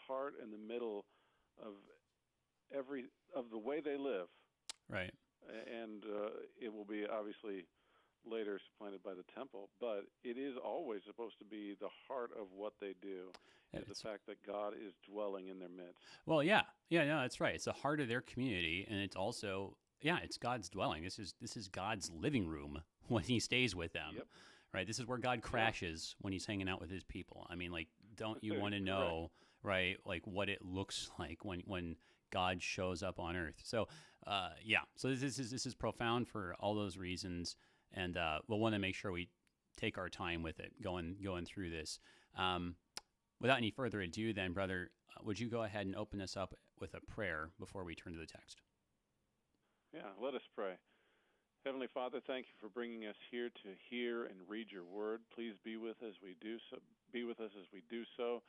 heart and the middle of the way they live. Right. And it will be obviously later supplanted by the temple, but it is always supposed to be the heart of what they do, is the fact that God is dwelling in their midst. Well, no, that's right. It's the heart of their community, and it's also, it's God's dwelling. This is God's living room when he stays with them. Yep. Right? This is where God crashes when he's hanging out with his people. I mean, like, don't you want to know, right, like what it looks like when God shows up on earth? So, so this is profound for all those reasons. And we'll want to make sure we take our time with it, going through this. Without any further ado, then, brother, would you go ahead and open us up with a prayer before we turn to the text? Yeah, let us pray. Heavenly Father, thank you for bringing us here to hear and read your word. Please be with us as we do so. Be with us as we do so.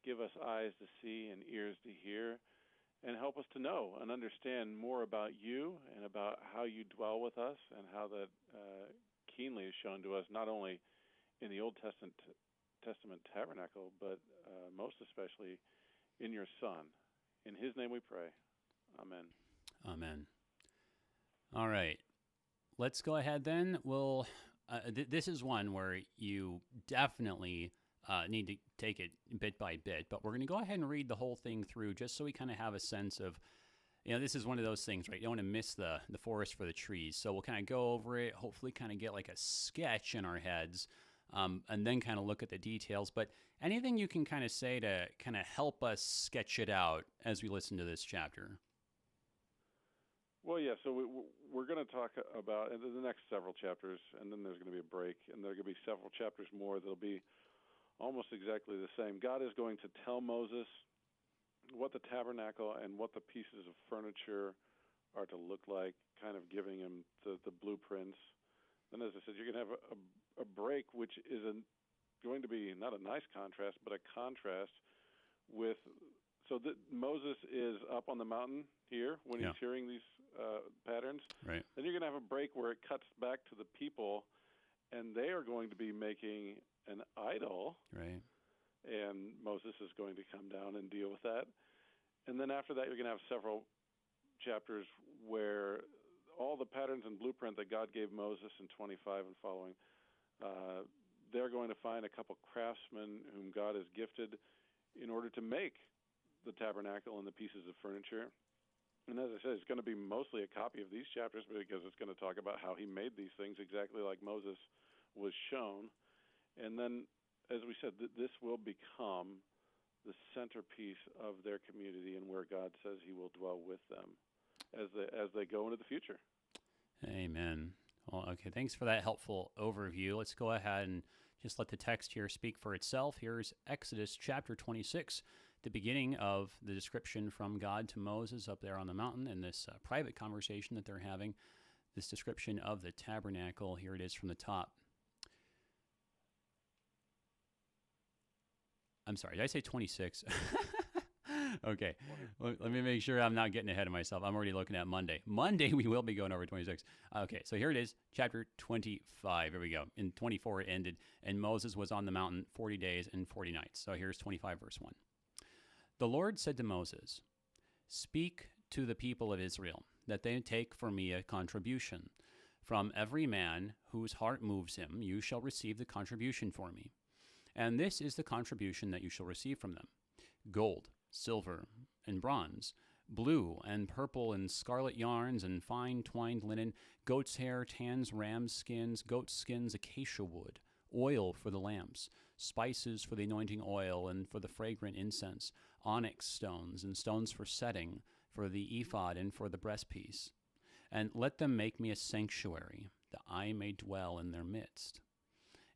Give us eyes to see and ears to hear, and help us to know and understand more about you and about how you dwell with us, and how that keenly is shown to us, not only in the Old Testament tabernacle, but most especially in your Son. In his name we pray. Amen. Amen. All right. Let's go ahead then. We'll. This is one where you definitely need to take it bit by bit, but we're going to go ahead and read the whole thing through just so we kind of have a sense of, this is one of those things, right? You don't want to miss the forest for the trees. So we'll kind of go over it, hopefully kind of get like a sketch in our heads, and then kind of look at the details. But anything you can kind of say to kind of help us sketch it out as we listen to this chapter? Well, yeah, so we're going to talk about in the next several chapters, and then there's going to be a break, and there are going to be several chapters more that'll be almost exactly the same. God is going to tell Moses what the tabernacle and what the pieces of furniture are to look like, kind of giving him the blueprints. Then, as I said, you're going to have a break, which is going to be not a nice contrast, but a contrast with... So Moses is up on the mountain here when he's hearing these patterns. Right. Then you're going to have a break where it cuts back to the people, and they are going to be making an idol. Right. And Moses is going to come down and deal with that. And then after that, you're going to have several chapters where all the patterns and blueprint that God gave Moses in 25 and following, they're going to find a couple craftsmen whom God has gifted in order to make the tabernacle and the pieces of furniture. And as I said, it's going to be mostly a copy of these chapters because it's going to talk about how he made these things exactly like Moses was shown. And then, as we said, this will become the centerpiece of their community and where God says he will dwell with them as they go into the future. Amen. Well, okay, thanks for that helpful overview. Let's go ahead and just let the text here speak for itself. Here's Exodus chapter 26, the beginning of the description from God to Moses up there on the mountain in this private conversation that they're having, this description of the tabernacle. Here it is from the top. I'm sorry, did I say 26? Okay, let me make sure I'm not getting ahead of myself. I'm already looking at Monday. Monday, we will be going over 26. Okay, so here it is, chapter 25. Here we go. In 24, it ended, and Moses was on the mountain 40 days and 40 nights. So here's 25, verse 1. The Lord said to Moses, "Speak to the people of Israel, that they take for me a contribution. From every man whose heart moves him, you shall receive the contribution for me. And this is the contribution that you shall receive from them: gold, silver, and bronze, blue and purple and scarlet yarns, and fine twined linen, goat's hair, tans, ram's skins, goat skins, acacia wood, oil for the lamps, spices for the anointing oil and for the fragrant incense, onyx stones and stones for setting, for the ephod and for the breastpiece. And let them make me a sanctuary, that I may dwell in their midst.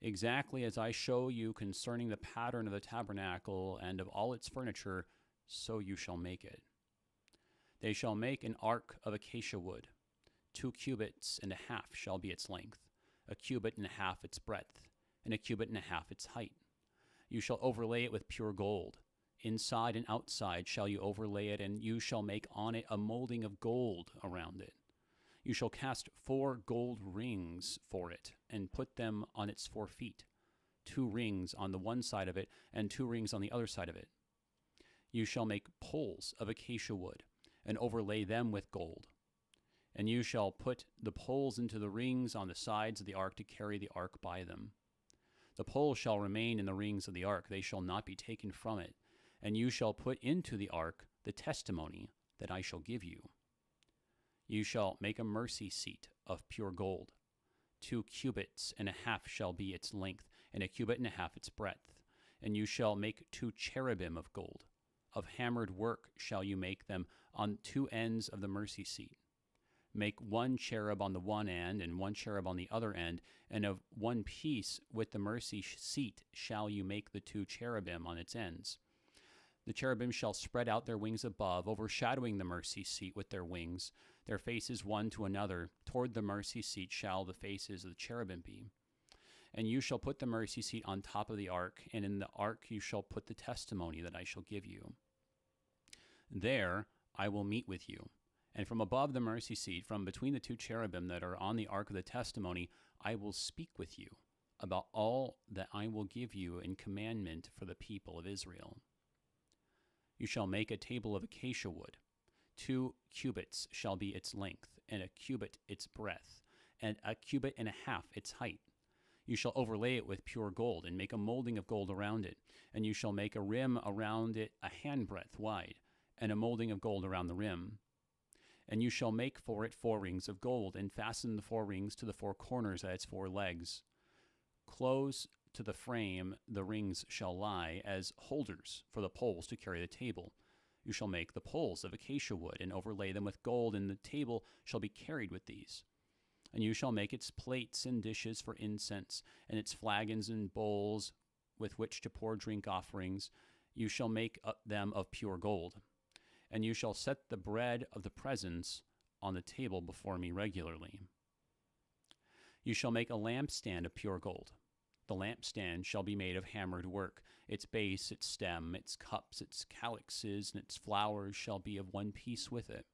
Exactly as I show you concerning the pattern of the tabernacle and of all its furniture, so you shall make it. They shall make an ark of acacia wood. 2 cubits and a half shall be its length, 1 cubit and a half its breadth, and 1 cubit and a half its height. You shall overlay it with pure gold. Inside and outside shall you overlay it, and you shall make on it a molding of gold around it. You shall cast 4 gold rings for it, and put them on its 4 feet, 2 rings on the one side of it, and 2 rings on the other side of it. You shall make poles of acacia wood, and overlay them with gold. And you shall put the poles into the rings on the sides of the ark to carry the ark by them. The poles shall remain in the rings of the ark, they shall not be taken from it. And you shall put into the ark the testimony that I shall give you. You shall make a mercy seat of pure gold. 2 cubits and a half shall be its length, and 1 cubit and a half its breadth. And you shall make 2 cherubim of gold. Of hammered work shall you make them on 2 ends of the mercy seat. Make 1 cherub on the one end and 1 cherub on the other end, and of one piece with the mercy seat shall you make the 2 cherubim on its ends. The cherubim shall spread out their wings above, overshadowing the mercy seat with their wings. Their faces one to another. Toward the mercy seat shall the faces of the cherubim be. And you shall put the mercy seat on top of the ark, and in the ark you shall put the testimony that I shall give you. There I will meet with you. And from above the mercy seat, from between the 2 cherubim that are on the ark of the testimony, I will speak with you about all that I will give you in commandment for the people of Israel. You shall make a table of acacia wood. 2 cubits shall be its length, and 1 cubit its breadth, and 1 cubit and a half its height. You shall overlay it with pure gold, and make a molding of gold around it. And you shall make a rim around it 1 handbreadth wide, and a molding of gold around the rim. And you shall make for it 4 rings of gold, and fasten the 4 rings to the 4 corners at its 4 legs. Close to the frame the rings shall lie as holders for the poles to carry the table. You shall make the poles of acacia wood, and overlay them with gold, and the table shall be carried with these. And you shall make its plates and dishes for incense, and its flagons and bowls with which to pour drink offerings. You shall make them of pure gold. And you shall set the bread of the presence on the table before me regularly. You shall make a lampstand of pure gold. The lampstand shall be made of hammered work. Its base, its stem, its cups, its calyxes, and its flowers shall be of one piece with it.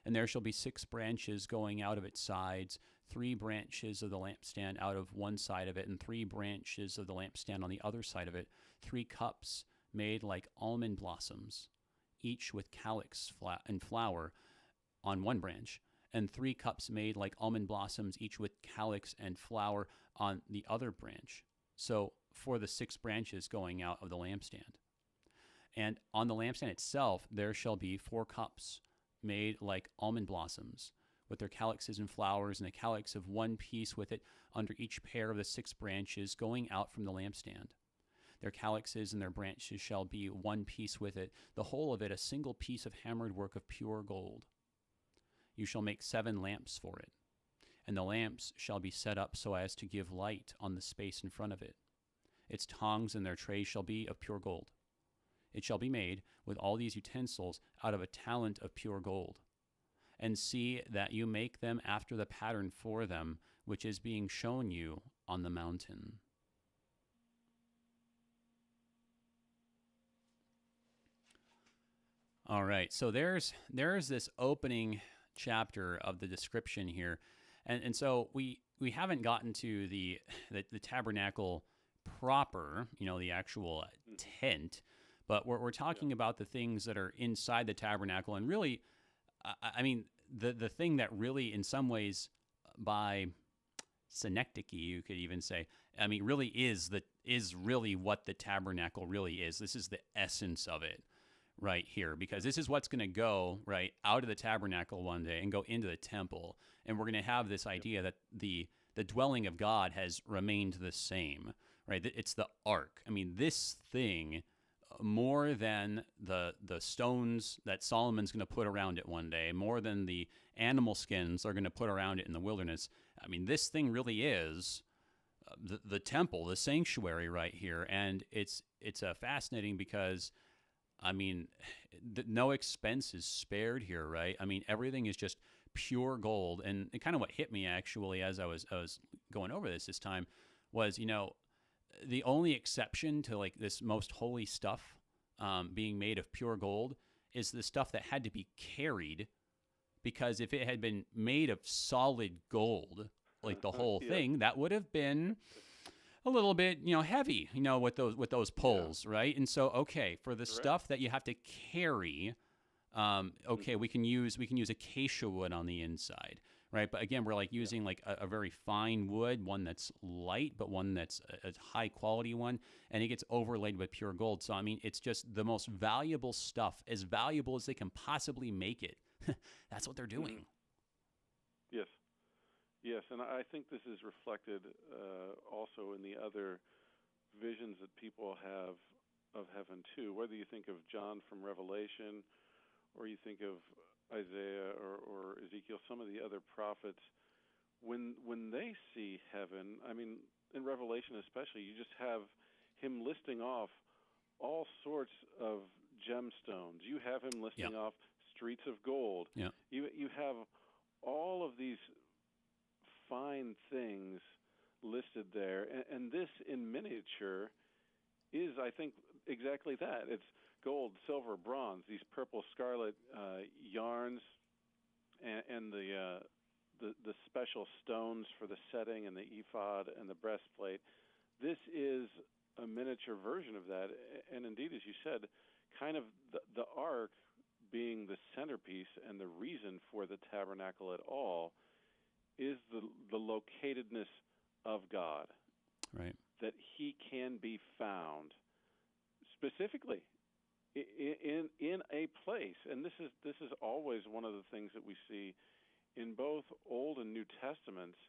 And there shall be 6 branches going out of its sides, 3 branches of the lampstand out of one side of it, and 3 branches of the lampstand on the other side of it, 3 cups made like almond blossoms, each with calyx and flower on one branch, and 3 cups made like almond blossoms, each with calyx and flower on the other branch. So for the 6 branches going out of the lampstand. And on the lampstand itself there shall be 4 cups made like almond blossoms, with their calyxes and flowers, and a calyx of one piece with it under each pair of the 6 branches going out from the lampstand. Their calyxes and their branches shall be one piece with it, the whole of it a single piece of hammered work of pure gold. You shall make 7 lamps for it, and the lamps shall be set up so as to give light on the space in front of it. Its tongs and their trays shall be of pure gold. It shall be made with all these utensils out of a talent of pure gold. And see that you make them after the pattern for them, which is being shown you on the mountain. All right, so there's this opening chapter of the description here, and so we haven't gotten to the tabernacle proper, the actual tent, but we're talking about the things that are inside the tabernacle, and really, I mean, the thing that really, in some ways, by synecdoche, you could even say, I mean, really is really what the tabernacle really is. This is the essence of it right here, because this is what's going to go right out of the tabernacle one day and go into the temple, and we're going to have this idea that the dwelling of God has remained the same, right? It's the ark. I mean, this thing, more than the stones that Solomon's going to put around it one day, more than the animal skins they're going to put around it in the wilderness, I mean, this thing really is the temple, the sanctuary right here, and it's fascinating because, I mean, no expense is spared here, right? I mean, everything is just pure gold, and kind of what hit me actually as I was going over this time was, the only exception to like this most holy stuff being made of pure gold is the stuff that had to be carried, because if it had been made of solid gold, like the whole thing, that would have been a little bit, heavy, with those poles, right? And so, okay, for the stuff that you have to carry, okay, we can use acacia wood on the inside, right? But again, we're like using like a very fine wood, one that's light, but one that's a high quality one, and it gets overlaid with pure gold. So I mean, it's just the most valuable stuff, as valuable as they can possibly make it. That's what they're doing. Yes. Yes, and I think this is reflected also in the other visions that people have of heaven too. Whether you think of John from Revelation, or you think of Isaiah or Ezekiel, some of the other prophets, when they see heaven, I mean, in Revelation especially, you just have him listing off all sorts of gemstones. You have him listing off streets of gold. Yeah. You have all of these fine things listed there, and this in miniature is, I think, exactly that. It's gold, silver, bronze, these purple, scarlet yarns, and the special stones for the setting and the ephod and the breastplate. This is a miniature version of that, and indeed, as you said, kind of the ark being the centerpiece and the reason for the tabernacle at all is the locatedness of God, right? That He can be found specifically in a place, and this is always one of the things that we see in both Old and New Testaments.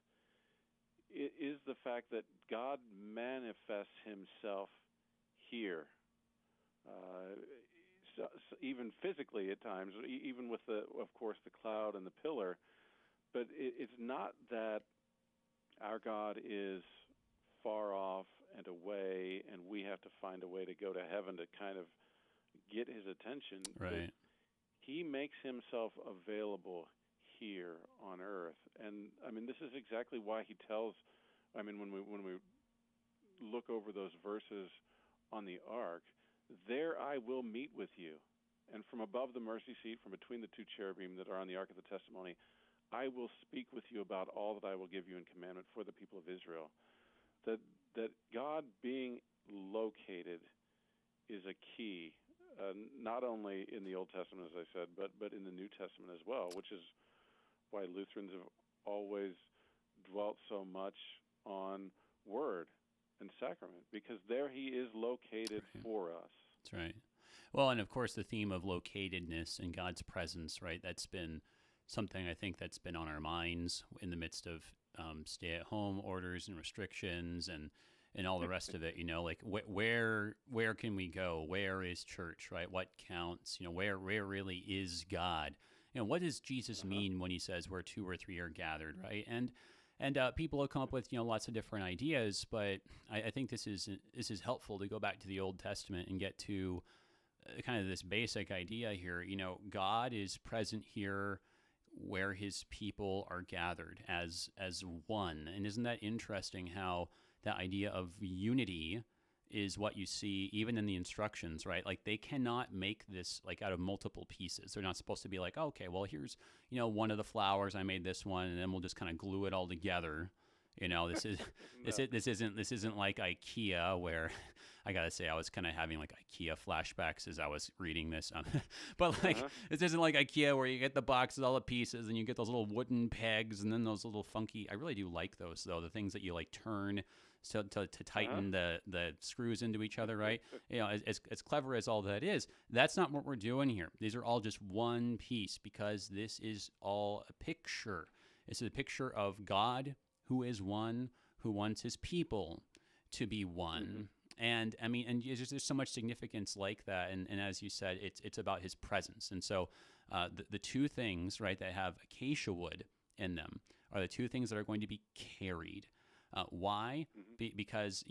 It is the fact that God manifests Himself here, so even physically at times, even with of course, the cloud and the pillar. But it's not that our God is far off and away, and we have to find a way to go to heaven to kind of get His attention. Right. He makes Himself available here on earth, and I mean, this is exactly why He tells. I mean, when we look over those verses on the ark, there I will meet with you, and from above the mercy seat, from between the two cherubim that are on the ark of the testimony, I will speak with you about all that I will give you in commandment for the people of Israel. That God being located is a key, not only in the Old Testament, as I said, but in the New Testament as well, which is why Lutherans have always dwelt so much on Word and Sacrament, because there He is located for us. That's right. Well, and of course the theme of locatedness and God's presence, right? That's been something I think that's been on our minds in the midst of stay-at-home orders and restrictions and all the rest of it. Like where can we go? Where is church? Right? What counts? Where really is God? What does Jesus mean when He says where two or three are gathered? Right? And people have come up with lots of different ideas, but I think this is helpful to go back to the Old Testament and get to kind of this basic idea here. God is present here where His people are gathered as one. And isn't that interesting how that idea of unity is what you see even in the instructions, right? Like they cannot make this like out of multiple pieces. They're not supposed to be like, okay, well, here's, one of the flowers, I made this one, and then we'll just kind of glue it all together. This is this isn't like IKEA, where I gotta say I was kind of having like IKEA flashbacks as I was reading this. But like this isn't like IKEA where you get the boxes, all the pieces, and you get those little wooden pegs, and then those little funky. I really do like those though. The things that you like turn to tighten the screws into each other, right? As clever as all that is, that's not what we're doing here. These are all just one piece, because this is all a picture. It's a picture of God, who is one, who wants His people to be one. And I mean, and there's so much significance like that. And as you said, it's about His presence. And so the two things, right, that have acacia wood in them are the two things that are going to be carried. Why? Because,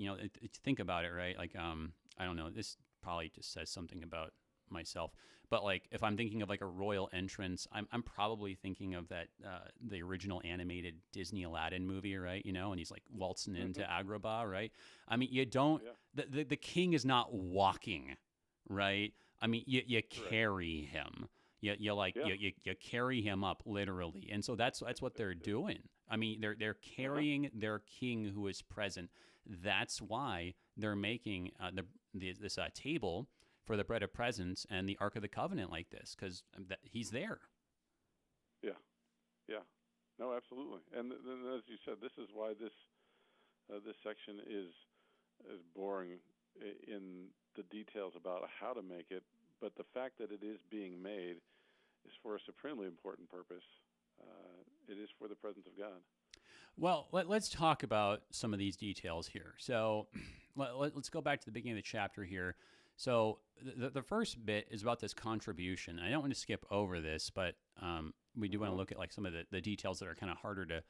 think about it, right? Like, I don't know, this probably just says something about myself, but like if I'm thinking of like a royal entrance, I'm probably thinking of that the original animated Disney Aladdin movie, right? And he's like waltzing into Agrabah, right? I mean, you don't the king is not walking, right? I mean, you carry him. You carry him up literally, and so that's what they're doing. I mean, they're carrying their king who is present. That's why they're making this table for the bread of presence and the Ark of the Covenant like this, because he's there. Yeah, yeah, no, absolutely. And as you said, this is why this section is boring in the details about how to make it, but the fact that it is being made is for a supremely important purpose. It is for the presence of God. Well, let's talk about some of these details here. So let's go back to the beginning of the chapter here. So the first bit is about this contribution. I don't want to skip over this, but we do want to look at like some of the details that are kind of harder to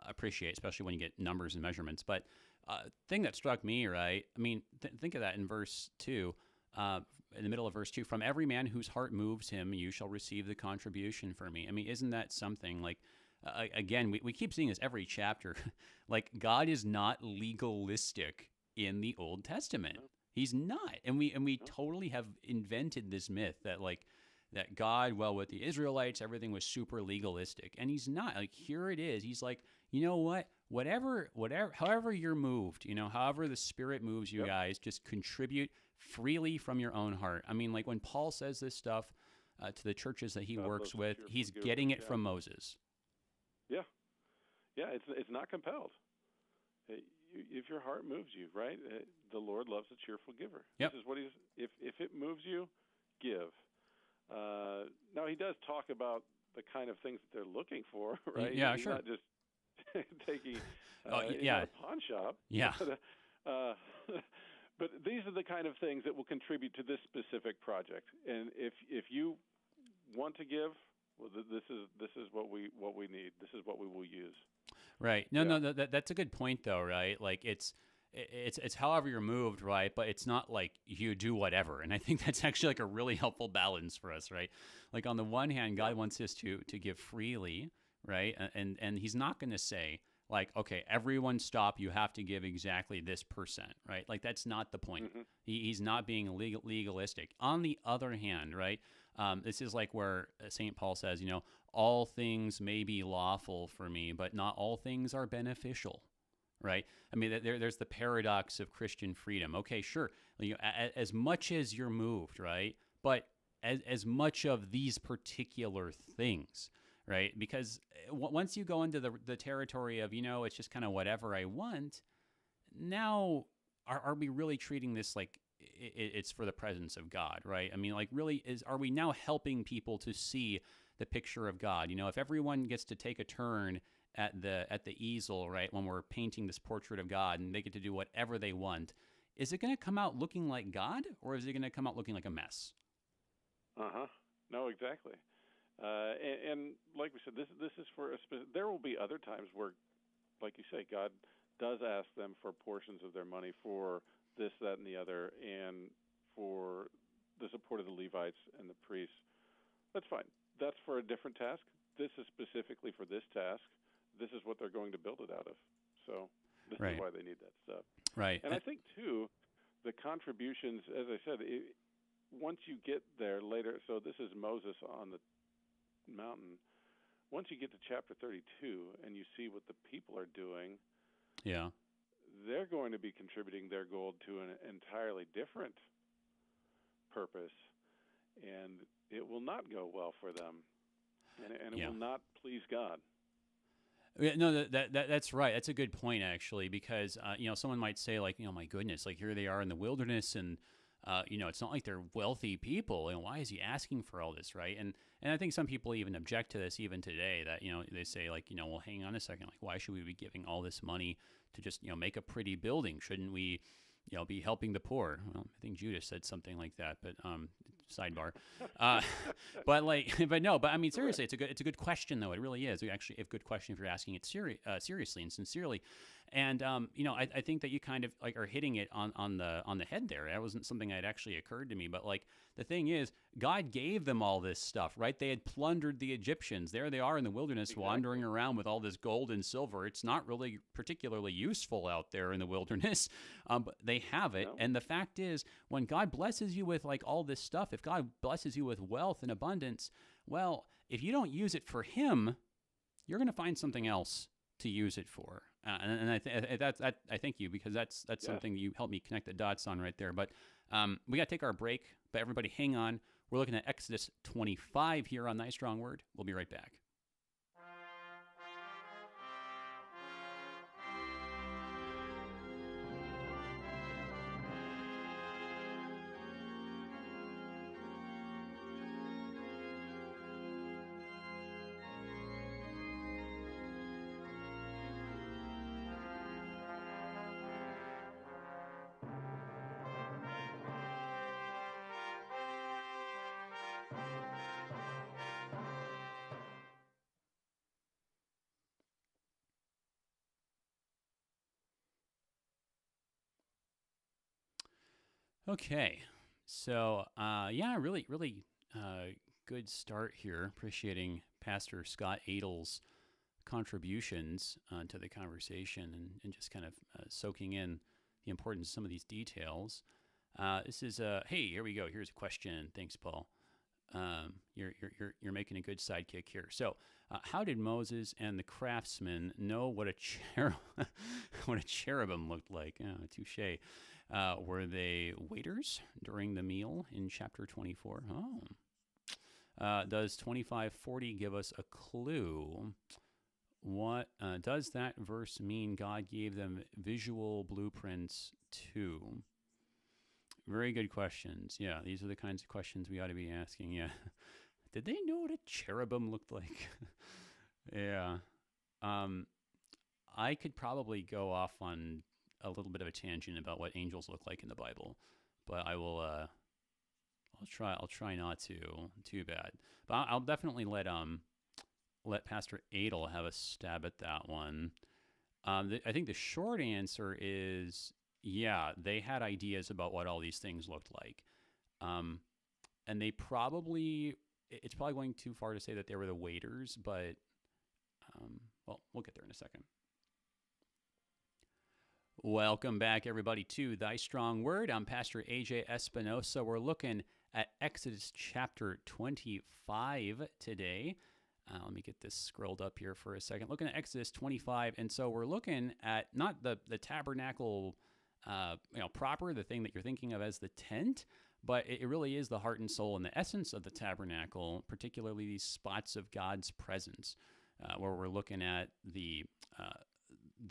appreciate, especially when you get numbers and measurements. But thing that struck me, right? I mean, think of that in verse 2. In the middle of verse 2, from every man whose heart moves him, you shall receive the contribution for me. I mean, isn't that something? Like, again, we keep seeing this every chapter. Like, God is not legalistic in the Old Testament. He's not. And we totally have invented this myth that, like, that God, well, with the Israelites, everything was super legalistic. And he's not. Like, here it is. He's like, you know what? Whatever, however you're moved, however the Spirit moves you guys, just contribute freely from your own heart. I mean, like when Paul says this stuff to the churches that he works with, he's getting it from Moses. Yeah. Yeah, it's not compelled. If your heart moves you, right? The Lord loves a cheerful giver. Yep. This is what if it moves you, give. Now, he does talk about the kind of things that they're looking for, right? Yeah, he's sure. not just taking yeah. a pawn shop. Yeah. But these are the kind of things that will contribute to this specific project. And if you want to give, well, this is what we need. This is what we will use. Right. No, that's a good point, though, right? Like it's however you're moved, right? But it's not like you do whatever. And I think that's actually like a really helpful balance for us, right? Like on the one hand, God wants us to give freely, right? And he's not going to say, like, okay, everyone stop, you have to give exactly this %, right? Like, that's not the point. Mm-hmm. He's not being legalistic. On the other hand, right, this is like where St. Paul says, all things may be lawful for me, but not all things are beneficial, right? I mean, there's the paradox of Christian freedom. Okay, sure, as much as you're moved, right, but as much of these particular things, right? Because once you go into the territory of, it's just kind of whatever I want, now are we really treating this like it's for the presence of God, right? I mean, like really, are we now helping people to see the picture of God? If everyone gets to take a turn at the easel, right, when we're painting this portrait of God and they get to do whatever they want, is it going to come out looking like God, or is it going to come out looking like a mess? No, exactly. And like we said, this is for there will be other times where, like you say, God does ask them for portions of their money for this, that, and the other, and for the support of the Levites and the priests. That's fine. That's for a different task. This is specifically for this task. This is what they're going to build it out of. So this is why they need that stuff. Right. And I think, too, the contributions, as I said, once you get there later, so this is Moses on the mountain. Once you get to chapter 32 and you see what the people are doing, they're going to be contributing their gold to an entirely different purpose, and it will not go well for them, and it will not please God. Yeah, no, that's right. That's a good point, actually, because someone might say, like, my goodness, like here they are in the wilderness, and it's not like they're wealthy people. Why is he asking for all this, right? And I think some people even object to this even today. That they say, like, well, hang on a second, like, why should we be giving all this money to just make a pretty building? Shouldn't we be helping the poor? Well, I think Judas said something like that, but sidebar. But I mean, seriously, it's a good question, though. It really is actually a good question if you're asking it seriously and sincerely. And I think that you kind of like are hitting it on the head there. That wasn't something that had actually occurred to me, but like the thing is, God gave them all this stuff, right? They had plundered the Egyptians. There they are in the wilderness, wandering around with all this gold and silver. It's not really particularly useful out there in the wilderness, but they have it. No. And the fact is, when God blesses you with like all this stuff, if God blesses you with wealth and abundance, well, if you don't use it for Him, you're going to find something else to use it for. And I thank you, because that's something you helped me connect the dots on right there. But we got to take our break. But everybody, hang on. We're looking at Exodus 25 here on Thy Strong Word. We'll be right back. Okay, so really, really good start here. Appreciating Pastor Scott Adel's contributions to the conversation, and just kind of soaking in the importance of some of these details. This is hey, here we go. Here's a question. Thanks, Paul. You're making a good sidekick here. So, how did Moses and the craftsmen know what what a cherubim looked like? Oh, touche. Were they waiters during the meal in chapter 24? Oh. Does 25:40 give us a clue? What does that verse mean? God gave them visual blueprints too. Very good questions. Yeah, these are the kinds of questions we ought to be asking. Yeah. Did they know what a cherubim looked like? Yeah. I could probably go off on a little bit of a tangent about what angels look like in the Bible, but I will I'll try not to. Too bad. But I'll definitely let Pastor Adel have a stab at that one. I think the short answer is, yeah, they had ideas about what all these things looked like. And they probably, it's probably going too far to say that they were the waiters, but, well, we'll get there in a second. Welcome back, everybody, to Thy Strong Word. I'm Pastor AJ Espinosa. We're looking at Exodus chapter 25 today. Let me get this scrolled up here for a second. Looking at Exodus 25, and so we're looking at not the tabernacle proper, the thing that you're thinking of as the tent, but it really is the heart and soul and the essence of the tabernacle, particularly these spots of God's presence, where we're looking at the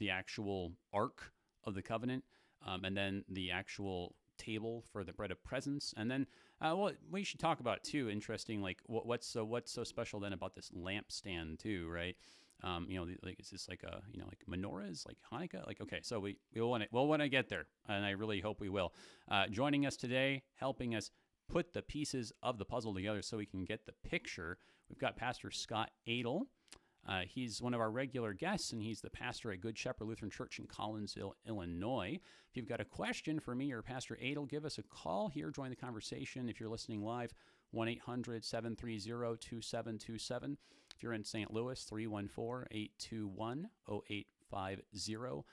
actual Ark of the Covenant, and then the actual table for the bread of presence, and then what we should talk about too. Interesting, like what's so special then about this lampstand too, right? Like is this like a like menorahs, like Hanukkah? Like, okay, so we'll want to get there, and I really hope we will. Joining us today, helping us put the pieces of the puzzle together so we can get the picture, we've got Pastor Scott Adel. He's one of our regular guests, and he's the pastor at Good Shepherd Lutheran Church in Collinsville, Illinois. If you've got a question for me or Pastor Adel, give us a call here. Join the conversation. If you're listening live, 1-800-730-2727. If you're in St. Louis, 314-821-0850.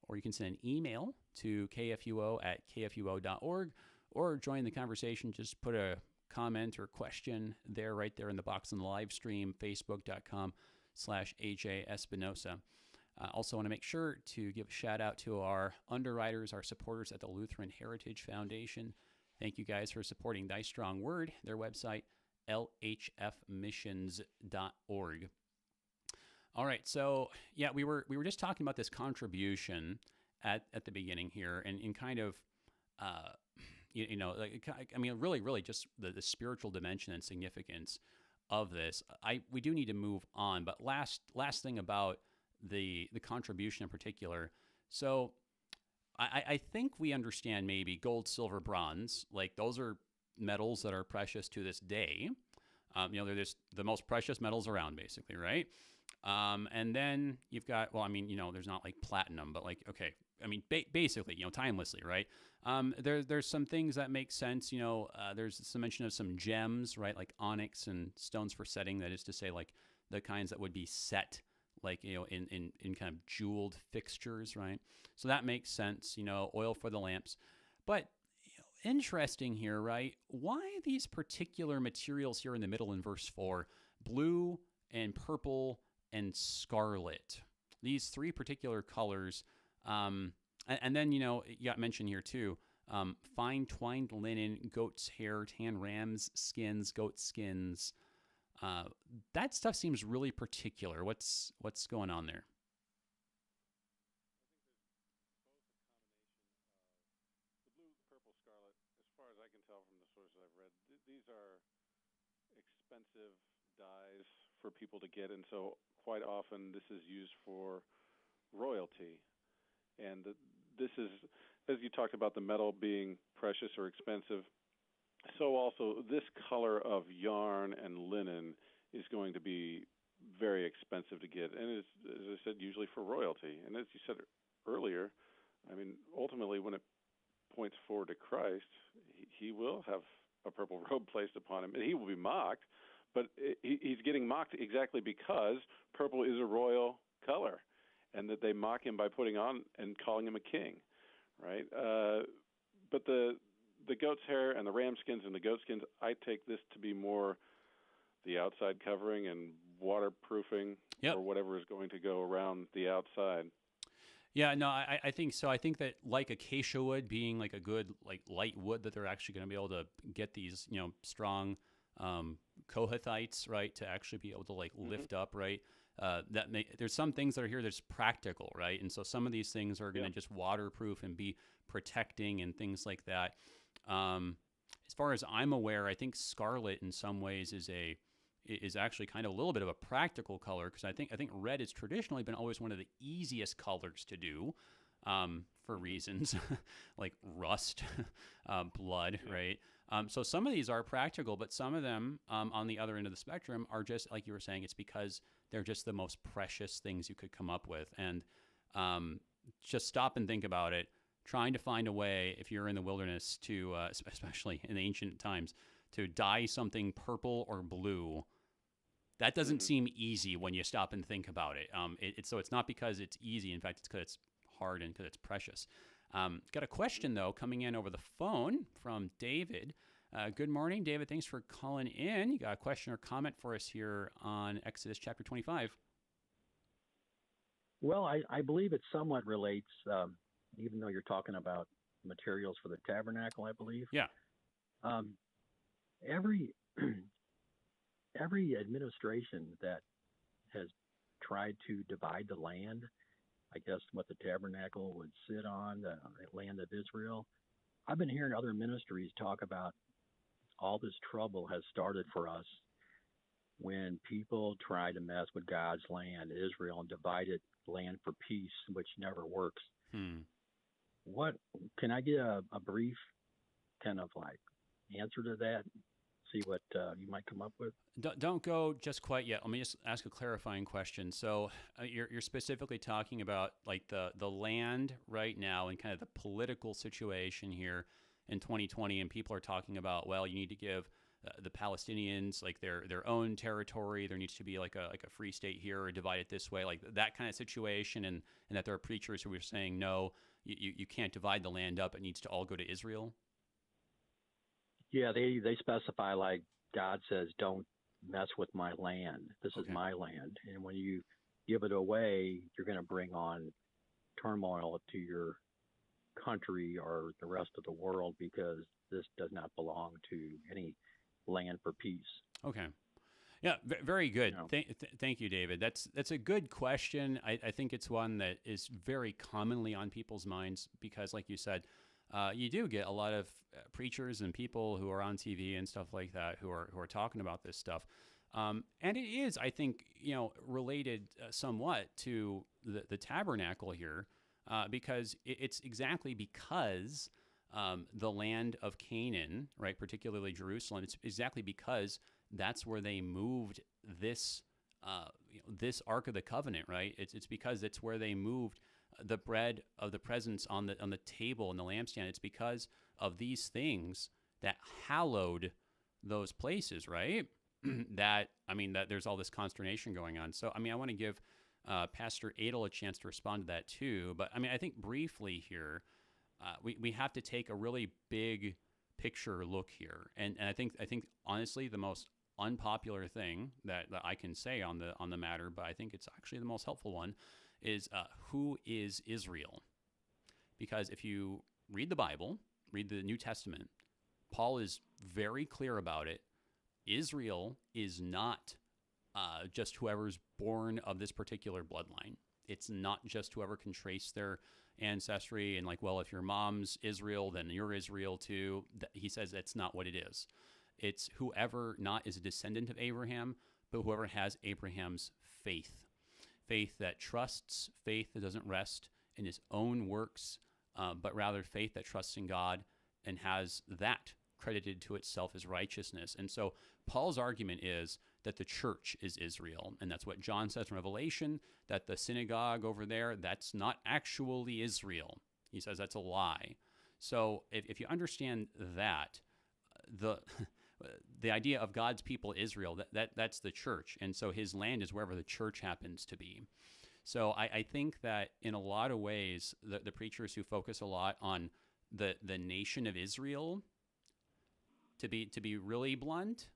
Or you can send an email to kfuo@kfuo.org, or join the conversation. Just put a comment or question there, right there in the box on the live stream, facebook.com/AJ Espinosa. Also want to make sure to give a shout out to our underwriters, our supporters at the Lutheran Heritage Foundation. Thank you guys for supporting Thy Strong Word, their website, lhfmissions.org. All right, so yeah, we were just talking about this contribution at the beginning here, and in kind of really just the spiritual dimension and significance of this. We do need to move on, but last thing about the contribution in particular. So I think we understand maybe gold, silver, bronze, like those are metals that are precious to this day. They're just the most precious metals around, basically, right? And then you've got, well, I mean, there's not like platinum, but like, okay, I mean, basically, timelessly, right? There's some things that make sense. There's some mention of some gems, right? Like onyx and stones for setting. That is to say, like the kinds that would be set, like, in kind of jeweled fixtures, right? So that makes sense, oil for the lamps. But interesting here, right? Why these particular materials here in the middle in verse 4, blue and purple and scarlet? These three particular colors. And then, you got mentioned here too, fine twined linen, goat's hair, tan ram's skins, goat skins. That stuff seems really particular. What's going on there? The blue, purple, scarlet, as far as I can tell from the sources I've read, these are expensive dyes for people to get, and so quite often this is used for royalty. And this is, as you talked about the metal being precious or expensive, so also this color of yarn and linen is going to be very expensive to get, and is, as I said, usually for royalty. And as you said earlier, I mean, ultimately when it points forward to Christ, he will have a purple robe placed upon him, and he will be mocked, but he's getting mocked exactly because purple is a royal color, and that they mock him by putting on and calling him a king, right? But the goat's hair and the ram skins and the goat skins, I take this to be more the outside covering and waterproofing, Yep. or whatever is going to go around the outside. Yeah, no, I think so. I think that like acacia wood being like a good like light wood that they're actually going to be able to get these strong Kohathites, right, to actually be able to like lift up, right. There's some things that are here that's practical, right, and so some of these things are going to just waterproof and be protecting and things like that. As far as I'm aware, I think scarlet in some ways is actually kind of a little bit of a practical color, because I think red has traditionally been always one of the easiest colors to do, for reasons like rust, blood, right? So some of these are practical, but some of them on the other end of the spectrum are just, like you were saying, it's because they're just the most precious things you could come up with. And just stop and think about it, trying to find a way, if you're in the wilderness, to, especially in ancient times, to dye something purple or blue. That doesn't seem easy when you stop and think about it. So it's not because it's easy. In fact, it's because it's hard and because it's precious. Got a question, though, coming in over the phone from David. Good morning, David. Thanks for calling in. You got a question or comment for us here on Exodus chapter 25? Well, I believe it somewhat relates, even though you're talking about materials for the tabernacle, I believe. Yeah. Every administration that has tried to divide the land, I guess what the tabernacle would sit on, the land of Israel, I've been hearing other ministries talk about all this trouble has started for us when people try to mess with God's land, Israel, and divided land for peace, which never works. What can I get a brief kind of like answer to that? See what you might come up with. Don't go just quite yet. Let me just ask a clarifying question. So you're specifically talking about like the land right now and kind of the political situation here in 2020, and people are talking about, well, you need to give the Palestinians like their own territory. There needs to be like a free state here, or divide it this way, like that kind of situation, and that there are preachers who are saying, no, you can't divide the land up. It needs to all go to Israel. Yeah, they specify, like God says, don't mess with my land. This is my land. And when you give it away, you're going to bring on turmoil to your country or the rest of the world, because this does not belong to any land for peace. Okay. Yeah, very good. Thank you, David. That's a good question. I think it's one that is very commonly on people's minds because, like you said, you do get a lot of preachers and people who are on TV and stuff like that who are talking about this stuff. And it is, I think, related somewhat to the tabernacle here, because it's exactly because the land of Canaan, right, particularly Jerusalem, it's exactly because that's where they moved this this Ark of the Covenant, right? It's because it's where they moved the bread of the presence on the table and the lampstand. It's because of these things that hallowed those places, right? that there's all this consternation going on. So I want to give Pastor Adel a chance to respond to that too. But I think briefly here, we have to take a really big picture look here, and I think honestly the most unpopular thing that I can say on the matter, but I think it's actually the most helpful one, is who is Israel? Because if you read the Bible, read the New Testament, Paul is very clear about it. Israel is not just whoever's born of this particular bloodline. It's not just whoever can trace their ancestry and if your mom's Israel, then you're Israel too. He says that's not what it is. It's whoever not is a descendant of Abraham, but whoever has Abraham's faith. Faith that trusts, faith that doesn't rest in his own works, but rather faith that trusts in God and has that credited to itself as righteousness. And so Paul's argument is that the church is Israel, and that's what John says in Revelation, that the synagogue over there, that's not actually Israel. He says that's a lie. So if you understand that, the idea of God's people Israel, that's the church, and so his land is wherever the church happens to be. So I think that in a lot of ways, the preachers who focus a lot on the nation of Israel, to be really blunt,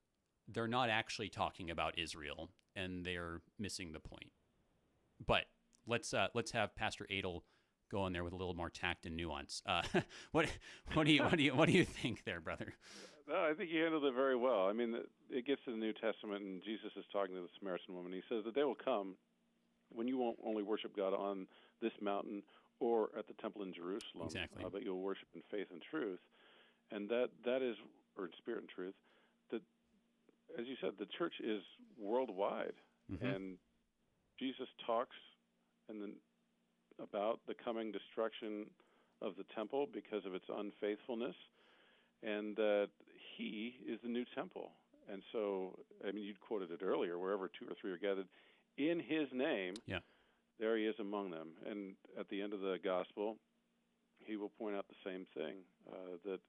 they're not actually talking about Israel, and they're missing the point. But let's have Pastor Adel go in there with a little more tact and nuance. What do you think there, brother? No, I think you handled it very well. It gets to the New Testament, and Jesus is talking to the Samaritan woman. He says, the day will come when you won't only worship God on this mountain or at the temple in Jerusalem, exactly. But you'll worship in faith and truth. And that is, or in spirit and truth, that, as you said, the church is worldwide. Mm-hmm. And Jesus talks about the coming destruction of the temple because of its unfaithfulness, and that he is the new temple. And so, you'd quoted it earlier, wherever two or three are gathered in his name, there he is among them. And at the end of the gospel, he will point out the same thing, that,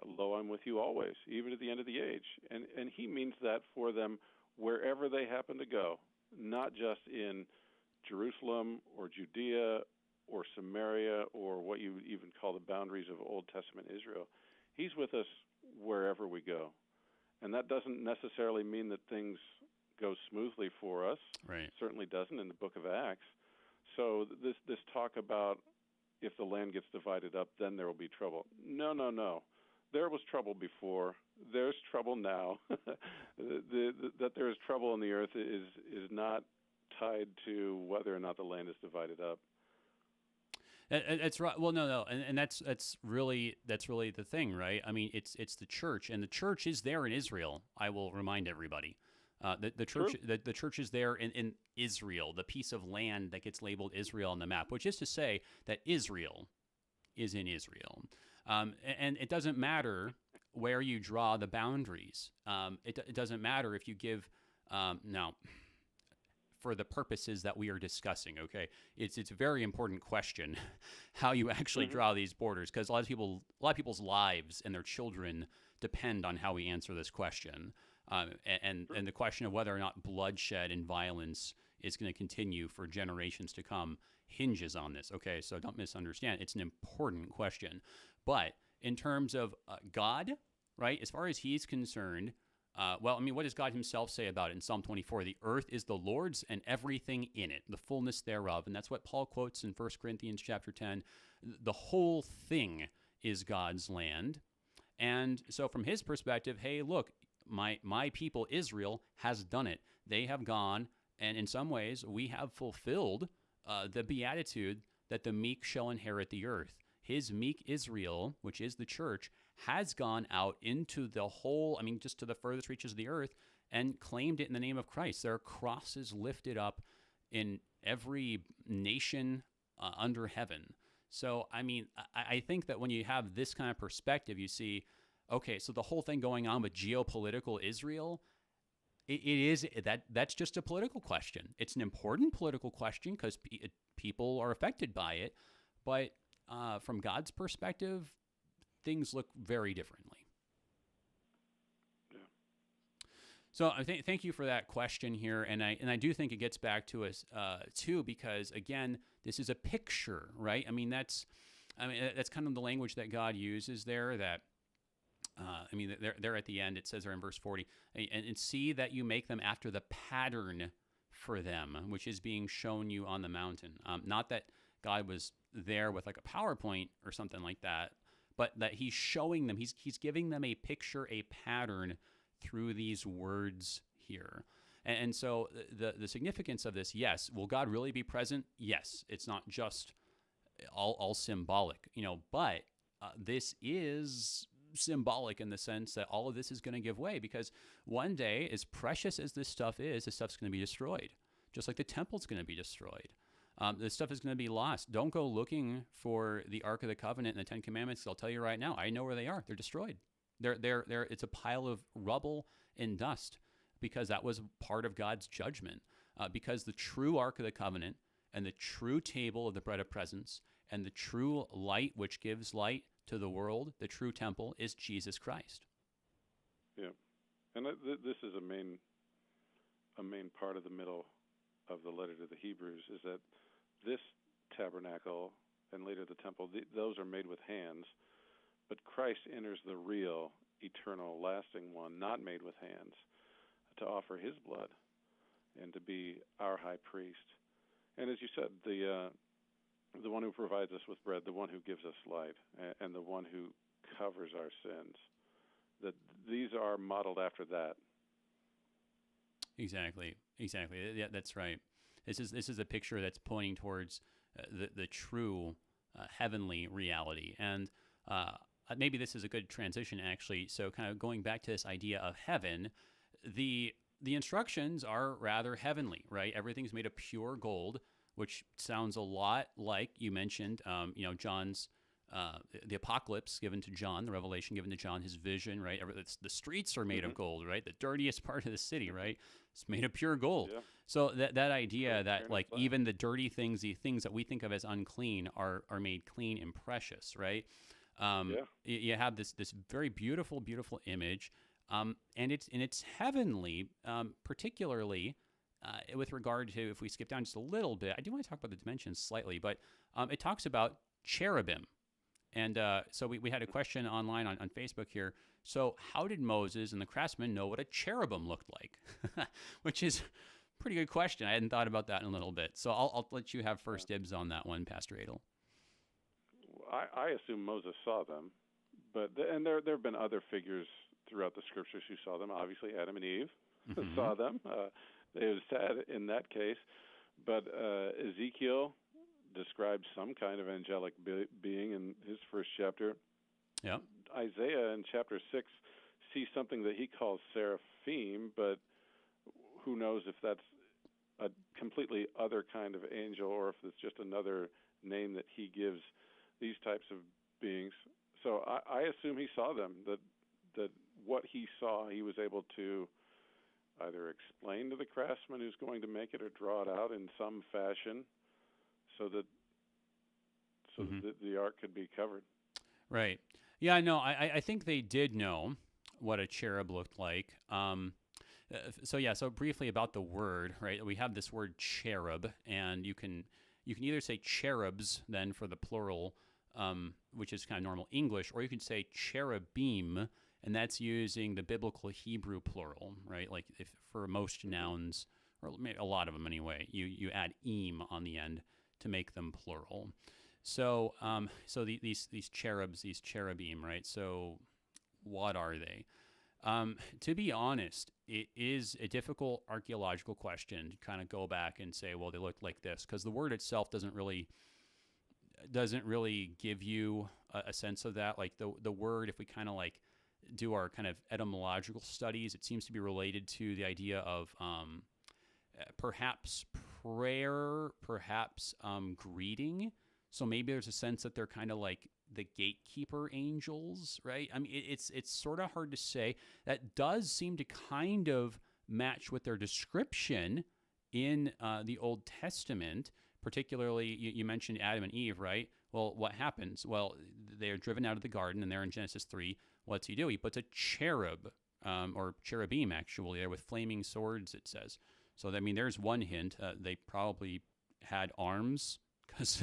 lo, I'm with you always, even to the end of the age. And he means that for them wherever they happen to go, not just in Jerusalem or Judea or Samaria or what you would even call the boundaries of Old Testament Israel. He's with us wherever we go. And that doesn't necessarily mean that things go smoothly for us. Right. It certainly doesn't in the book of Acts. So this talk about if the land gets divided up, then there will be trouble. No. There was trouble before. There's trouble now. That there is trouble in the earth is not tied to whether or not the land is divided up. That's right. Well, no, and that's really the thing, right? It's the church, and the church is there in Israel. I will remind everybody, the church the church is there in Israel, the piece of land that gets labeled Israel on the map, which is to say that Israel is in Israel, and it doesn't matter where you draw the boundaries. It doesn't matter if you give now. For the purposes that we are discussing, okay, it's a very important question how you actually draw these borders, because a lot of people's lives and their children depend on how we answer this question, and the question of whether or not bloodshed and violence is going to continue for generations to come hinges on this. Okay, so don't misunderstand; it's an important question. But in terms of God, right, as far as He's concerned. What does God himself say about it in Psalm 24? The earth is the Lord's and everything in it, the fullness thereof. And that's what Paul quotes in 1 Corinthians chapter 10. The whole thing is God's land. And so from his perspective, hey, look, my people Israel has done it. They have gone, and in some ways we have fulfilled the beatitude that the meek shall inherit the earth. His meek Israel, which is the church, has gone out into the whole, just to the furthest reaches of the earth, and claimed it in the name of Christ. There are crosses lifted up in every nation under heaven. So, I think that when you have this kind of perspective, you see, okay, so the whole thing going on with geopolitical Israel, it is that's just a political question. It's an important political question because people are affected by it, but from God's perspective, things look very differently. Yeah. So thank you for that question here, and I do think it gets back to us too, because again, this is a picture, right? I mean that's kind of the language that God uses there. That there at the end it says there in verse 40, and see that you make them after the pattern for them, which is being shown you on the mountain. Not that God was there with like a PowerPoint or something like that, but that he's showing them, he's giving them a picture, a pattern through these words here. And so the significance of this, yes, will God really be present? Yes, it's not just all symbolic, but this is symbolic in the sense that all of this is going to give way, because one day, as precious as this stuff is, this stuff's going to be destroyed, just like the temple's going to be destroyed. This stuff is going to be lost. Don't go looking for the Ark of the Covenant and the Ten Commandments. I'll tell you right now, I know where they are. They're destroyed. They're it's a pile of rubble and dust, because that was part of God's judgment. Because the true Ark of the Covenant and the true table of the bread of presence and the true light which gives light to the world, the true temple, is Jesus Christ. Yeah, and this is a main part of the middle of the letter to the Hebrews, is that this tabernacle and later the temple, those are made with hands, but Christ enters the real, eternal, lasting one, not made with hands, to offer his blood and to be our high priest. And as you said, the one who provides us with bread, the one who gives us light, and the one who covers our sins, that these are modeled after that. Exactly. Yeah, that's right. This is a picture that's pointing towards the true heavenly reality. And maybe this is a good transition, actually. So kind of going back to this idea of heaven, the instructions are rather heavenly, right? Everything's made of pure gold, which sounds a lot like you mentioned, John's, the apocalypse given to John, the revelation given to John, his vision, right? The streets are made of gold, right? The dirtiest part of the city, right? It's made of pure gold. Yeah. So that idea that like even the dirty things, the things that we think of as unclean are made clean and precious, right? You have this very beautiful, beautiful image, and it's heavenly, particularly. With regard to, if we skip down just a little bit, I do want to talk about the dimensions slightly, but it talks about cherubim. And so we had a question online on Facebook here. So how did Moses and the craftsmen know what a cherubim looked like? Which is a pretty good question. I hadn't thought about that in a little bit. So I'll let you have first dibs on that one, Pastor Adel. I assume Moses saw them, but there have been other figures throughout the scriptures who saw them. Obviously, Adam and Eve saw them. It was sad in that case, but Ezekiel describes some kind of angelic being in his first chapter. Yeah. Isaiah in chapter 6 sees something that he calls seraphim, but who knows if that's a completely other kind of angel or if it's just another name that he gives these types of beings. So I assume he saw them, that what he saw he was able to either explain to the craftsman who's going to make it or draw it out in some fashion so that the ark could be covered. Right. Yeah, no, I think they did know what a cherub looked like. So briefly about the word, right? We have this word cherub, and you can either say cherubs then for the plural, which is kind of normal English, or you can say cherubim, and that's using the biblical Hebrew plural, right? Like if for most nouns, or maybe a lot of them anyway, you add im on the end to make them plural. So these cherubs, these cherubim, right? So what are they? To be honest, it is a difficult archaeological question to kind of go back and say, well, they look like this, because the word itself doesn't really give you a sense of that. Like the word, if we kind of like do our kind of etymological studies, it seems to be related to the idea of perhaps prayer, perhaps greeting. So maybe there's a sense that they're kind of like the gatekeeper angels, right? I mean, it's sort of hard to say. That does seem to kind of match with their description in the Old Testament. Particularly, you mentioned Adam and Eve, right? Well, what happens? Well, they are driven out of the garden, and there in Genesis 3, what's he do? He puts a cherub, or cherubim, actually, there with flaming swords, it says. So, I mean, there's one hint. They probably had arms, because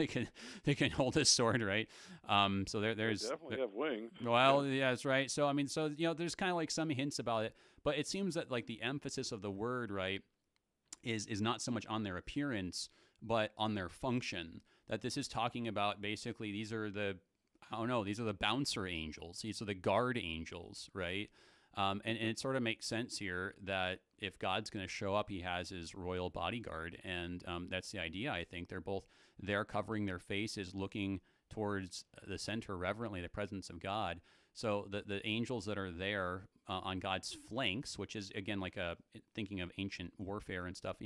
they can hold a sword, right? So there's... They definitely have wings. Well, yeah, that's right. So, I mean, there's kind of like some hints about it, but it seems that like the emphasis of the word, right, is not so much on their appearance, but on their function. That this is talking about basically these are the bouncer angels. These are the guard angels, right? And it sort of makes sense here that if God's going to show up, he has his royal bodyguard. And that's the idea, I think. They're both there covering their faces, looking towards the center reverently, the presence of God. So the angels that are there on God's flanks, which is, again, like thinking of ancient warfare and stuff,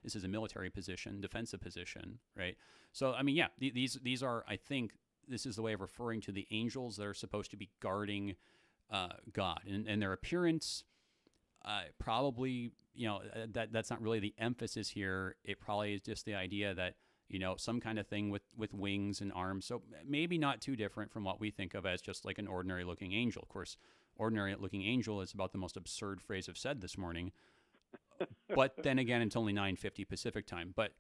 this is a military position, defensive position, right? So, I mean, yeah, these are, I think, this is the way of referring to the angels that are supposed to be guarding God. And their appearance, probably, that's not really the emphasis here. It probably is just the idea that, some kind of thing with wings and arms. So maybe not too different from what we think of as just like an ordinary-looking angel. Of course, ordinary-looking angel is about the most absurd phrase I've said this morning. But then again, it's only 9:50 Pacific time. But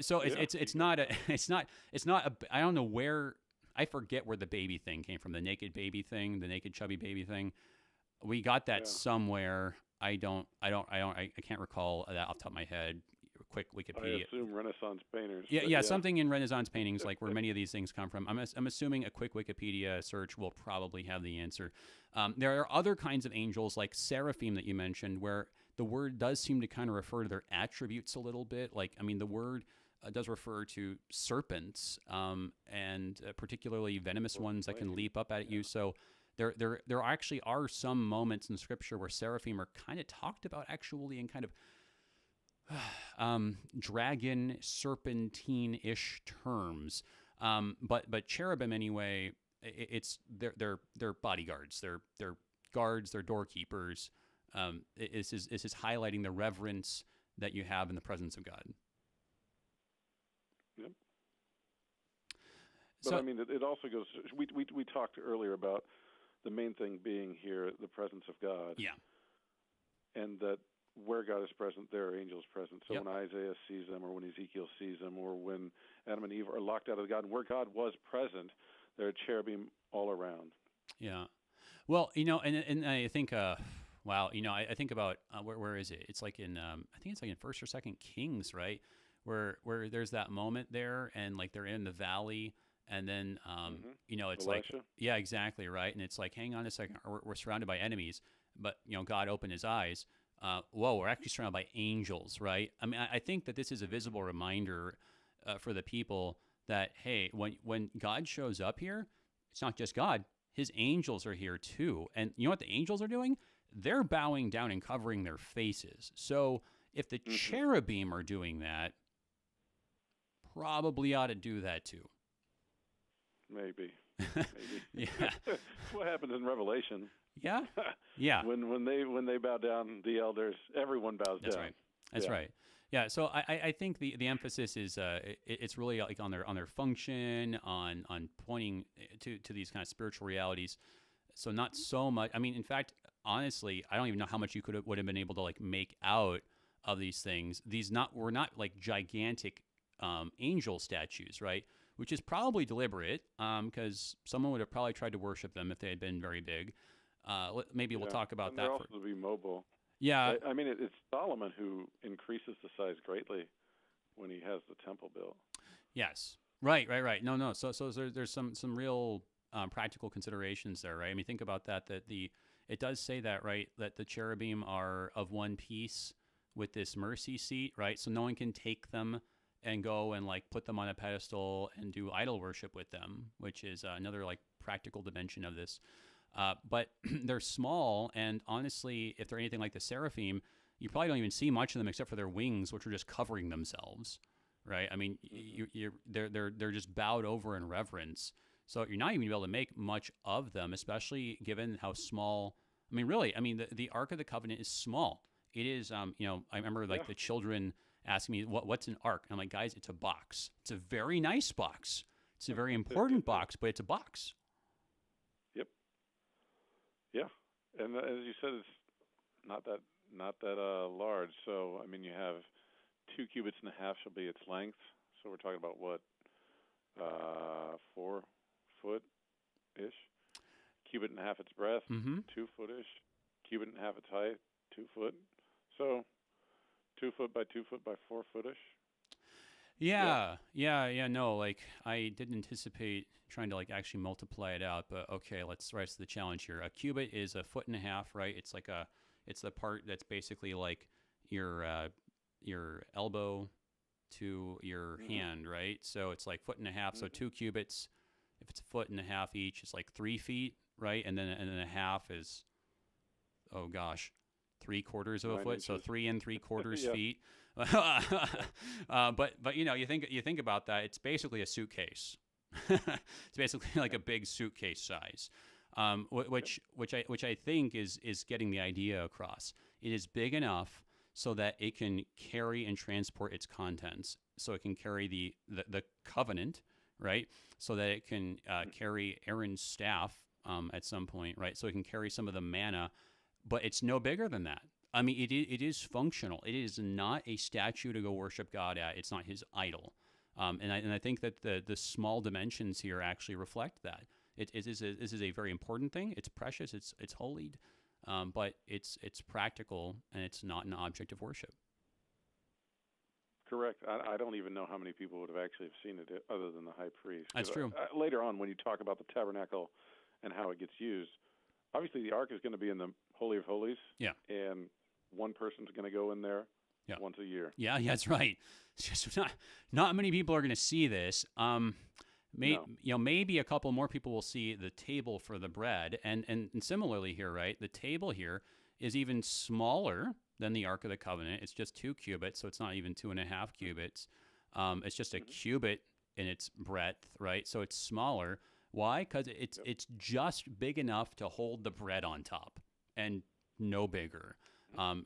so it's not I don't know where, I forget where the baby thing came from. The naked baby thing, the naked chubby baby thing. We got that somewhere. I can't recall that off the top of my head. Quick Wikipedia. I assume Renaissance painters. Yeah, something in Renaissance paintings, like where many of these things come from. I'm assuming a quick Wikipedia search will probably have the answer. There are other kinds of angels, like seraphim that you mentioned, where the word does seem to kind of refer to their attributes a little bit. Like, I mean, the word does refer to serpents, and particularly venomous ones that can leap up at you. So there actually are some moments in Scripture where seraphim are kind of talked about actually in kind of dragon serpentine-ish terms, but cherubim anyway. It's they're bodyguards, they're guards, they're doorkeepers. This is highlighting the reverence that you have in the presence of God. Yep. So, but I mean, it also goes. We talked earlier about the main thing being here the presence of God. Yeah. And that where God is present, there are angels present. So Yep. when Isaiah sees them, or when Ezekiel sees them, or when Adam and Eve are locked out of God, and where God was present, there are cherubim all around. Yeah. Well, and I think, wow, I think about where is it? It's like in, I think it's like in 1st or 2nd Kings, right? Where there's that moment there, and like they're in the valley, and then it's Elisha? like, yeah, exactly, right. And it's like, hang on a second, we're surrounded by enemies, but God opened his eyes. Whoa, we're actually surrounded by angels, right? I mean, I think that this is a visible reminder for the people that, hey, when God shows up here, it's not just God, his angels are here too. And you know what the angels are doing? They're bowing down and covering their faces. So if the cherubim are doing that, probably ought to do that too. Maybe. Yeah. What happens in Revelation? Yeah. Yeah. When they bow down, the elders, everyone bows That's down. right. That's right. Yeah. So I think the emphasis is it's really like on their function, on pointing to these kind of spiritual realities. So not so much. I mean, in fact, honestly, I don't even know how much you would have been able to like make out of these things. Were not like gigantic angel statues, right? Which is probably deliberate, because someone would have probably tried to worship them if they had been very big. Maybe we'll talk about and that. They're also to be mobile. Yeah. I mean, it's Solomon who increases the size greatly when he has the temple built. Yes. Right. No. So there's some real practical considerations there, right? I mean, think about that. It does say that, right? That the cherubim are of one piece with this mercy seat, right? So no one can take them and go and like put them on a pedestal and do idol worship with them, which is another like practical dimension of this. But they're small, and honestly, if they're anything like the seraphim, you probably don't even see much of them except for their wings, which are just covering themselves, right? I mean, they're just bowed over in reverence, so you're not even able to make much of them, especially given how small. I mean, really, the Ark of the Covenant is small. It is, I remember like the children asking me, what's an ark? I'm like, guys, it's a box. It's a very nice box. It's a very important box, but it's a box. Yep. Yeah. And as you said, it's not that large. So, I mean, you have 2 cubits and a half shall be its length. So we're talking about what, 4 foot-ish? Cubit and a half its breadth, 2 foot-ish. Cubit and a half its height, 2 foot. So 2 foot by 2 foot by 4 foot-ish. Yeah. No, like I didn't anticipate trying to like actually multiply it out, but okay, let's rise to the challenge here. A cubit is a foot and a half, right? It's like it's the part that's basically like your elbow to your hand, right? So it's like foot and a half. So 2 cubits, if it's a foot and a half each, it's like 3 feet, right? And then a half is, oh gosh, 3/4 of a 9 foot. inches. So 3 3/4 feet. But you think about that. It's basically a suitcase. It's basically like a big suitcase size, which I think is getting the idea across. It is big enough so that it can carry and transport its contents. So it can carry the covenant, right? So that it can carry Aaron's staff at some point, right? So it can carry some of the manna, but it's no bigger than that. I mean, it is functional. It is not a statue to go worship God at. It's not his idol. And I think that the small dimensions here actually reflect that. This is a very important thing. It's precious. It's holy, but it's practical, and it's not an object of worship. Correct. I don't even know how many people would have actually seen it other than the high priest. That's true. Later on, when you talk about the tabernacle and how it gets used, obviously the ark is going to be in the Holy of Holies. Yeah. And one person's going to go in there once a year. Yeah, that's right. It's just not many people are going to see this. Maybe a couple more people will see the table for the bread, and similarly here, right? The table here is even smaller than the Ark of the Covenant. It's just 2 cubits, so it's not even 2.5 cubits. It's just a cubit in its breadth, right? So it's smaller. Why? Because it's just big enough to hold the bread on top, and no bigger.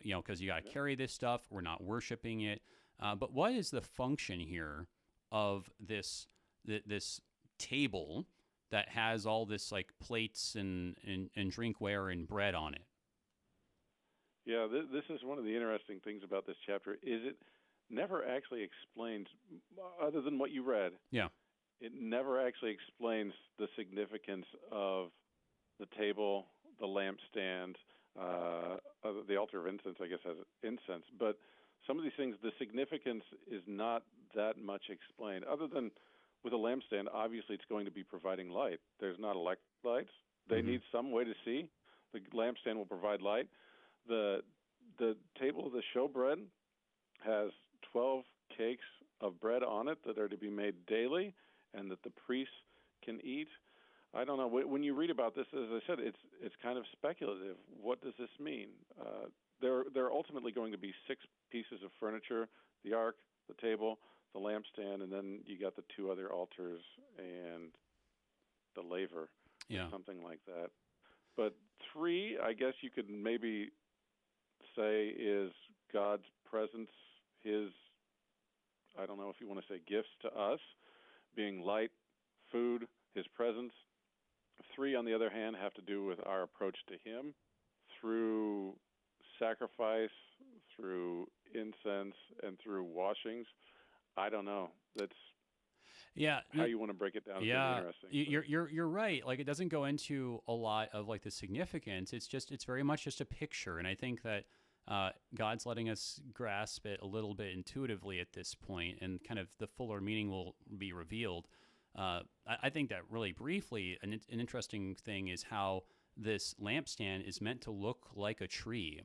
Because you got to carry this stuff. We're not worshiping it. But what is the function here of this table that has all this like plates and drinkware and bread on it? Yeah, this is one of the interesting things about this chapter. Is it never actually explains, other than what you read. Yeah. It never actually explains the significance of the table, the lampstand. The altar of incense, I guess, has incense. But some of these things, the significance is not that much explained. Other than with a lampstand, obviously it's going to be providing light. There's not electric lights. They need some way to see. The lampstand will provide light. The table of the showbread has 12 cakes of bread on it that are to be made daily and that the priests can eat. I don't know. When you read about this, as I said, it's kind of speculative. What does this mean? There are ultimately going to be 6 pieces of furniture: the ark, the table, the lampstand, and then you got the 2 other altars and the laver, something like that. But 3, I guess you could maybe say, is God's presence, his, I don't know if you want to say gifts to us, being light, food, his presence. 3, on the other hand, have to do with our approach to him through sacrifice, through incense, and through washings. I don't know. That's how you want to break it down. Yeah, it's interesting. You're right. Like, it doesn't go into a lot of like the significance. It's very much just a picture, and I think that God's letting us grasp it a little bit intuitively at this point, and kind of the fuller meaning will be revealed. I think that really briefly, an interesting thing is how this lampstand is meant to look like a tree,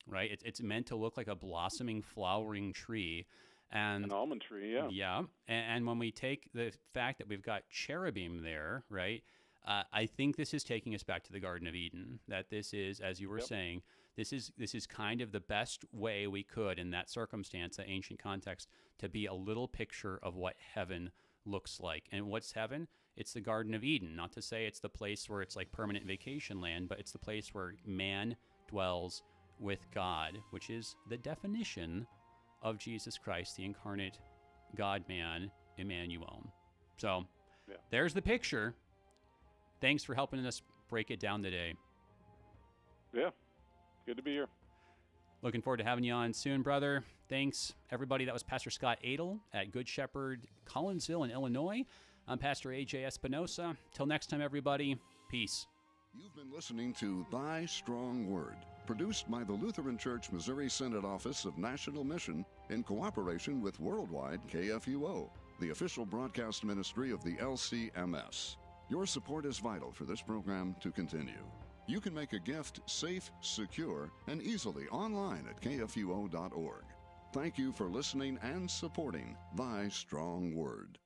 right? It's meant to look like a blossoming, flowering tree. And an almond tree, yeah. Yeah, and when we take the fact that we've got cherubim there, right, I think this is taking us back to the Garden of Eden, that this is, as you were saying, this is kind of the best way we could in that circumstance, that ancient context, to be a little picture of what heaven looks like. And what's heaven? It's the Garden of Eden. Not to say it's the place where it's like permanent vacation land, but it's the place where man dwells with God, which is the definition of Jesus Christ, the incarnate God-man, Emmanuel. So there's the picture. Thanks for helping us break it down today. Yeah, good to be here. Looking forward to having you on soon, brother. Thanks, everybody. That was Pastor Scott Adel at Good Shepherd, Collinsville in Illinois. I'm Pastor AJ Espinosa. Till next time, everybody, peace. You've been listening to Thy Strong Word, produced by the Lutheran Church Missouri Synod Office of National Mission in cooperation with Worldwide KFUO, the official broadcast ministry of the LCMS. Your support is vital for this program to continue. You can make a gift safe, secure, and easily online at kfuo.org. Thank you for listening and supporting Thy Strong Word.